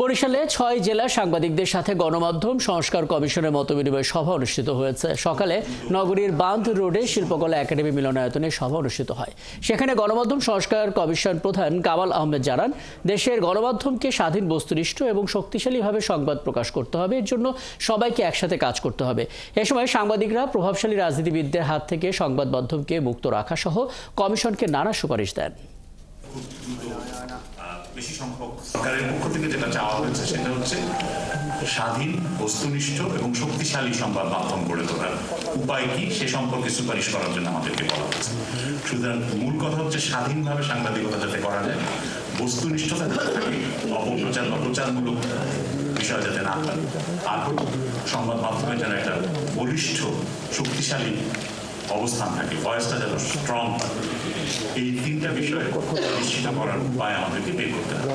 বরিশালে ৬ জেলা সাংবাদিকদের সাথে গণমাধ্যম সংস্কার কমিশনের মতবিনিময় সভা অনুষ্ঠিত হয়েছে। সকালে নগরীর বাঁধ রোডে শিল্পকলা একাডেমি মিলনায়তনে সভা অনুষ্ঠিত হয়। সেখানে গণমাধ্যম সংস্কার কমিশন প্রধান কামাল আহমেদ জানান, দেশের গণমাধ্যমকে স্বাধীন, বস্তুনিষ্ঠ এবং শক্তিশালীভাবে সংবাদ প্রকাশ করতে হবে। এর জন্য সবাইকে একসাথে কাজ করতে হবে। এ সময় সাংবাদিকরা প্রভাবশালী রাজনীতিবিদদের হাত থেকে সংবাদ মাধ্যমকে মুক্ত রাখা সহ কমিশনকে নানা সুপারিশ দেন। বেশি সংখ্যক সরকারের পক্ষ থেকে যেটা চাওয়া হয়েছে সেটা হচ্ছে স্বাধীন, বস্তুনিষ্ঠ এবং শক্তিশালী সংবাদ মাধ্যম গড়ে তোলার উপায় কি সে সম্পর্কে সুপারিশ করার জন্য আমাদেরকে বলা হয়েছে। সুতরাং মূল কথা হচ্ছে স্বাধীনভাবে সাংবাদিকতা যাতে করা যায়, বস্তুনিষ্ঠতা যাতে থাকে, অপপ্রচারমূলক বিষয় যাতে না থাকে, আর সংবাদ মাধ্যমে যেন একটা বলিষ্ঠ শক্তিশালী অবস্থান থাকে, ভয়েসটা যেন স্ট্রং থাকে। এই তিনটা বিষয়ে নিশ্চিত করার উপায় আমাদেরকে বের করতে হবে।